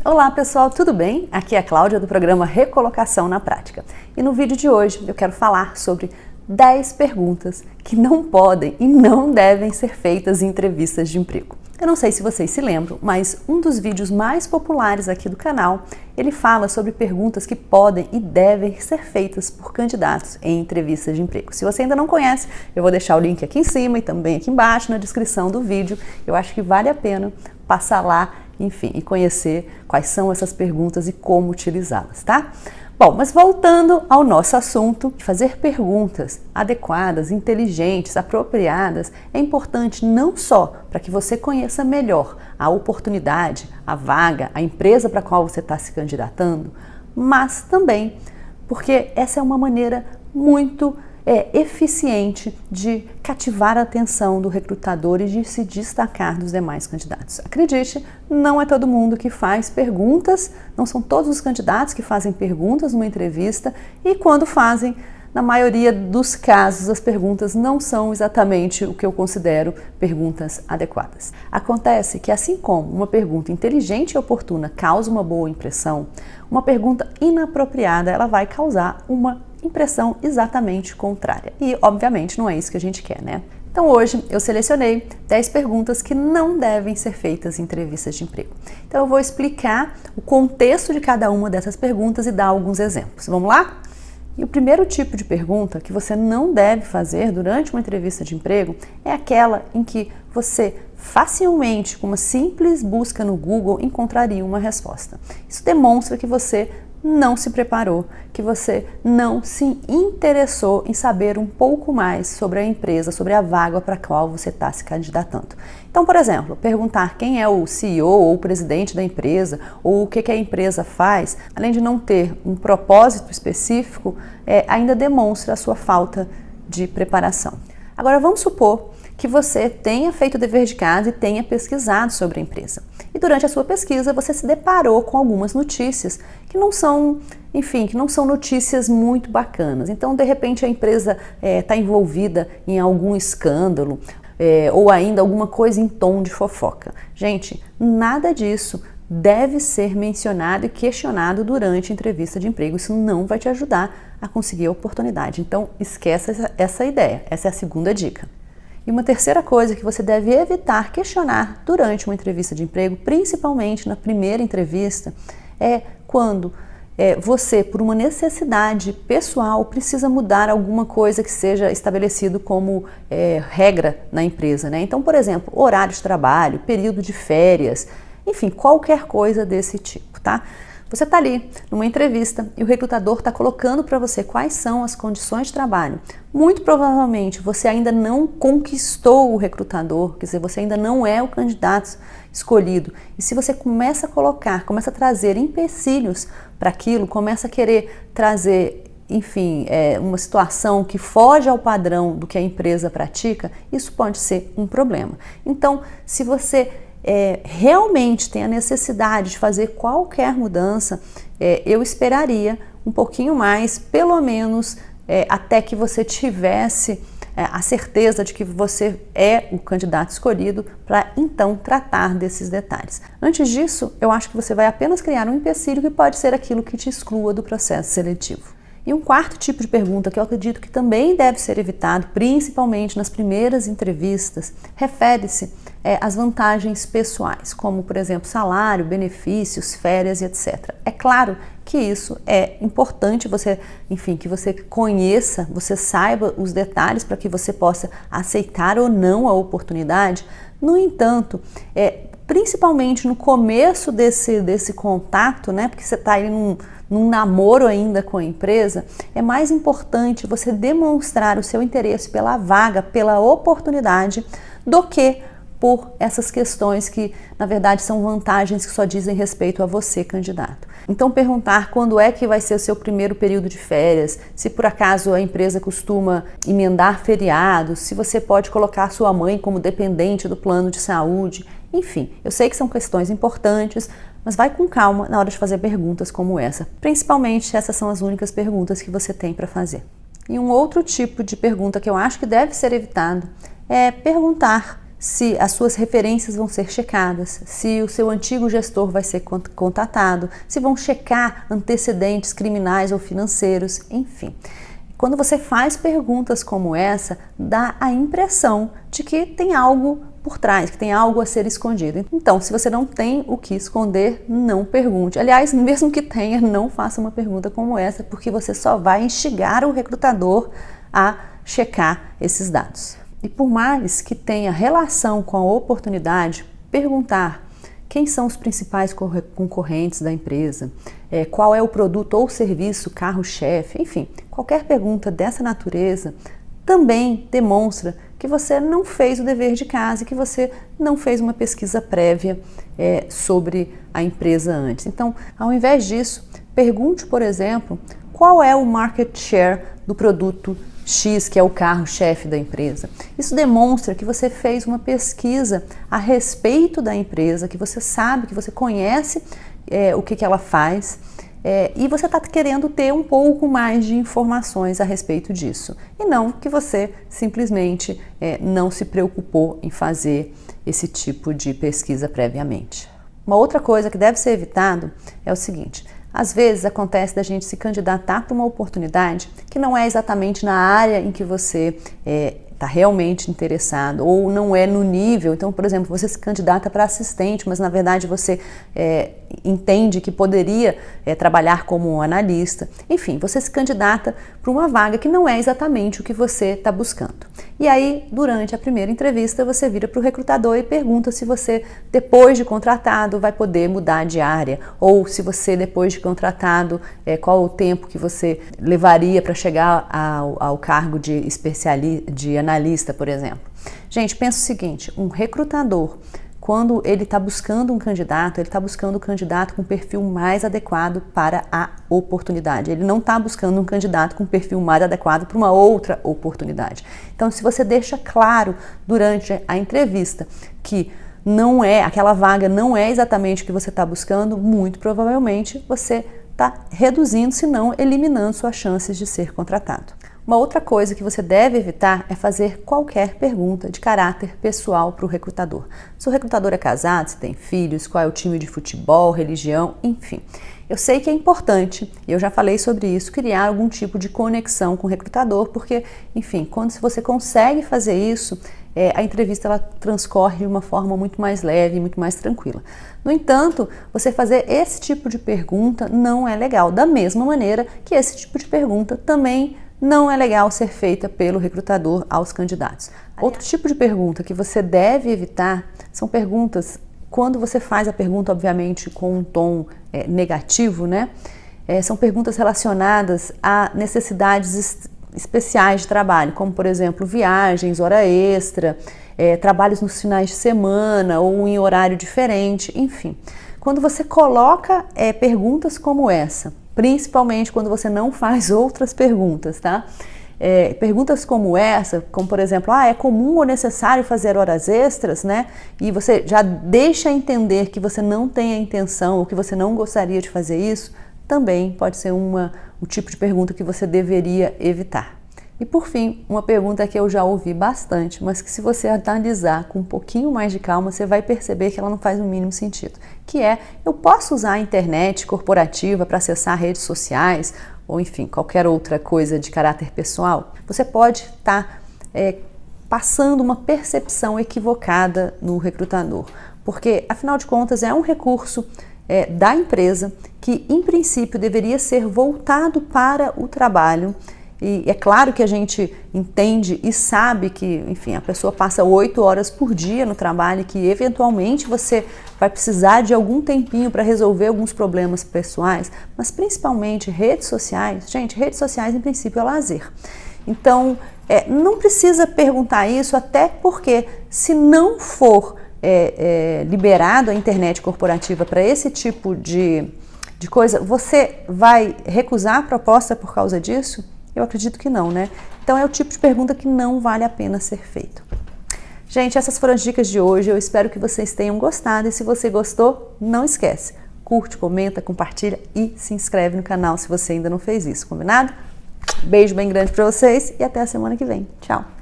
Olá pessoal, tudo bem? Aqui é a Cláudia do programa Recolocação na Prática. E no vídeo de hoje eu quero falar sobre 10 perguntas que não podem e não devem ser feitas em entrevistas de emprego. Eu não sei se vocês se lembram, mas um dos vídeos mais populares aqui do canal, ele fala sobre perguntas que podem e devem ser feitas por candidatos em entrevistas de emprego. Se você ainda não conhece, eu vou deixar o link aqui em cima e também aqui embaixo na descrição do vídeo. Eu acho que vale a pena passar lá, enfim, e conhecer quais são essas perguntas e como utilizá-las, tá? Bom, mas voltando ao nosso assunto, fazer perguntas adequadas, inteligentes, apropriadas é importante não só para que você conheça melhor a oportunidade, a vaga, a empresa para a qual você está se candidatando, mas também porque essa é uma maneira muito eficiente de cativar a atenção do recrutador e de se destacar dos demais candidatos. Acredite, não é todo mundo que faz perguntas, não são todos os candidatos que fazem perguntas numa entrevista e quando fazem, na maioria dos casos, as perguntas não são exatamente o que eu considero perguntas adequadas. Acontece que, assim como uma pergunta inteligente e oportuna causa uma boa impressão, uma pergunta inapropriada ela vai causar uma impressão exatamente contrária. E, obviamente, não é isso que a gente quer, né? Então, hoje eu selecionei 10 perguntas que não devem ser feitas em entrevistas de emprego. Então, eu vou explicar o contexto de cada uma dessas perguntas e dar alguns exemplos. Vamos lá? E o primeiro tipo de pergunta que você não deve fazer durante uma entrevista de emprego é aquela em que você facilmente, com uma simples busca no Google, encontraria uma resposta. Isso demonstra que você não se preparou, que você não se interessou em saber um pouco mais sobre a empresa, sobre a vaga para a qual você está se candidatando. Então, por exemplo, perguntar quem é o CEO ou o presidente da empresa ou o que a empresa faz, além de não ter um propósito específico, ainda demonstra a sua falta de preparação. Agora, vamos supor que você tenha feito o dever de casa e tenha pesquisado sobre a empresa. E durante a sua pesquisa você se deparou com algumas notícias que não são, enfim, que não são notícias muito bacanas. Então, de repente, a empresa está envolvida em algum escândalo ou ainda alguma coisa em tom de fofoca. Gente, nada disso deve ser mencionado e questionado durante a entrevista de emprego. Isso não vai te ajudar a conseguir a oportunidade. Então, esqueça essa ideia. Essa é a segunda dica. E uma terceira coisa que você deve evitar questionar durante uma entrevista de emprego, principalmente na primeira entrevista, é quando você, por uma necessidade pessoal, precisa mudar alguma coisa que seja estabelecido como regra na empresa, né? Então, por exemplo, horário de trabalho, período de férias, enfim, qualquer coisa desse tipo, tá? Você está ali numa entrevista e o recrutador está colocando para você quais são as condições de trabalho. Muito provavelmente você ainda não conquistou o recrutador, quer dizer, você ainda não é o candidato escolhido. E se você começa a colocar, começa a trazer empecilhos para aquilo, começa a querer trazer, enfim, uma situação que foge ao padrão do que a empresa pratica, isso pode ser um problema. Então, se você realmente tem a necessidade de fazer qualquer mudança, eu esperaria um pouquinho mais, pelo menos até que você tivesse a certeza de que você é o candidato escolhido para então tratar desses detalhes. Antes disso, eu acho que você vai apenas criar um empecilho que pode ser aquilo que te exclua do processo seletivo. E um quarto tipo de pergunta que eu acredito que também deve ser evitado, principalmente nas primeiras entrevistas, refere-se às vantagens pessoais, como, por exemplo, salário, benefícios, férias e etc. É claro que isso é importante, enfim, que você conheça, você saiba os detalhes para que você possa aceitar ou não a oportunidade. No entanto, principalmente no começo desse contato, né, porque você está aí num namoro ainda com a empresa, é mais importante você demonstrar o seu interesse pela vaga, pela oportunidade, do que por essas questões que, na verdade, são vantagens que só dizem respeito a você, candidato. Então, perguntar quando é que vai ser o seu primeiro período de férias, se por acaso a empresa costuma emendar feriados, se você pode colocar sua mãe como dependente do plano de saúde, enfim, eu sei que são questões importantes, mas vai com calma na hora de fazer perguntas como essa. Principalmente, essas são as únicas perguntas que você tem para fazer. E um outro tipo de pergunta que eu acho que deve ser evitado é perguntar se as suas referências vão ser checadas, se o seu antigo gestor vai ser contatado, se vão checar antecedentes criminais ou financeiros, enfim. Quando você faz perguntas como essa, dá a impressão de que tem algo por trás, que tem algo a ser escondido. Então, se você não tem o que esconder, não pergunte. Aliás, mesmo que tenha, não faça uma pergunta como essa, porque você só vai instigar o recrutador a checar esses dados. E por mais que tenha relação com a oportunidade, perguntar quem são os principais concorrentes da empresa, qual é o produto ou serviço carro-chefe, enfim, qualquer pergunta dessa natureza também demonstra que você não fez o dever de casa e que você não fez uma pesquisa prévia sobre a empresa antes. Então, ao invés disso, pergunte, por exemplo, qual é o market share do produto X, que é o carro-chefe da empresa. Isso demonstra que você fez uma pesquisa a respeito da empresa, que você sabe, que você conhece o que ela faz e você está querendo ter um pouco mais de informações a respeito disso. E não que você simplesmente não se preocupou em fazer esse tipo de pesquisa previamente. Uma outra coisa que deve ser evitado é o seguinte: às vezes acontece da gente se candidatar para uma oportunidade que não é exatamente na área em que você está realmente interessado ou não é no nível. Então, por exemplo, você se candidata para assistente, mas na verdade você entende que poderia trabalhar como um analista. Enfim, você se candidata para uma vaga que não é exatamente o que você está buscando. E aí, durante a primeira entrevista, você vira para o recrutador e pergunta se você, depois de contratado, vai poder mudar de área, ou se você, depois de contratado, qual o tempo que você levaria para chegar ao cargo de analista, por exemplo. Gente, pensa o seguinte: um recrutador, quando ele está buscando um candidato, ele está buscando um candidato com perfil mais adequado para a oportunidade. Ele não está buscando um candidato com perfil mais adequado para uma outra oportunidade. Então, se você deixa claro durante a entrevista que aquela vaga não é exatamente o que você está buscando, muito provavelmente você está reduzindo, se não eliminando suas chances de ser contratado. Uma outra coisa que você deve evitar é fazer qualquer pergunta de caráter pessoal para o recrutador. Se o recrutador é casado, se tem filhos, qual é o time de futebol, religião, enfim. Eu sei que é importante, e eu já falei sobre isso, criar algum tipo de conexão com o recrutador, porque, enfim, quando você consegue fazer isso, a entrevista ela transcorre de uma forma muito mais leve, muito mais tranquila. No entanto, você fazer esse tipo de pergunta não é legal, da mesma maneira que esse tipo de pergunta também não é legal ser feita pelo recrutador aos candidatos. Outro tipo de pergunta que você deve evitar são perguntas, quando você faz a pergunta, obviamente, com um tom negativo, né? São perguntas relacionadas a necessidades especiais de trabalho, como, por exemplo, viagens, hora extra, trabalhos nos finais de semana ou em horário diferente, enfim. Quando você coloca perguntas como essa, principalmente quando você não faz outras perguntas, tá? Perguntas como essa, como por exemplo, é comum ou necessário fazer horas extras, né? E você já deixa entender que você não tem a intenção ou que você não gostaria de fazer isso, também pode ser o tipo de pergunta que você deveria evitar. E por fim, uma pergunta que eu já ouvi bastante, mas que se você analisar com um pouquinho mais de calma, você vai perceber que ela não faz o mínimo sentido, que é: eu posso usar a internet corporativa para acessar redes sociais ou enfim, qualquer outra coisa de caráter pessoal? Você pode estar passando uma percepção equivocada no recrutador, porque afinal de contas é um recurso da empresa que em princípio deveria ser voltado para o trabalho. E é claro que a gente entende e sabe que, enfim, a pessoa passa 8 horas por dia no trabalho e que eventualmente você vai precisar de algum tempinho para resolver alguns problemas pessoais, mas principalmente redes sociais. Gente, redes sociais em princípio é lazer. Então, não precisa perguntar isso, até porque se não for liberado a internet corporativa para esse tipo de coisa, você vai recusar a proposta por causa disso? Eu acredito que não, né? Então é o tipo de pergunta que não vale a pena ser feito. Gente, essas foram as dicas de hoje. Eu espero que vocês tenham gostado. E se você gostou, não esquece. Curte, comenta, compartilha e se inscreve no canal se você ainda não fez isso, combinado? Beijo bem grande para vocês e até a semana que vem. Tchau!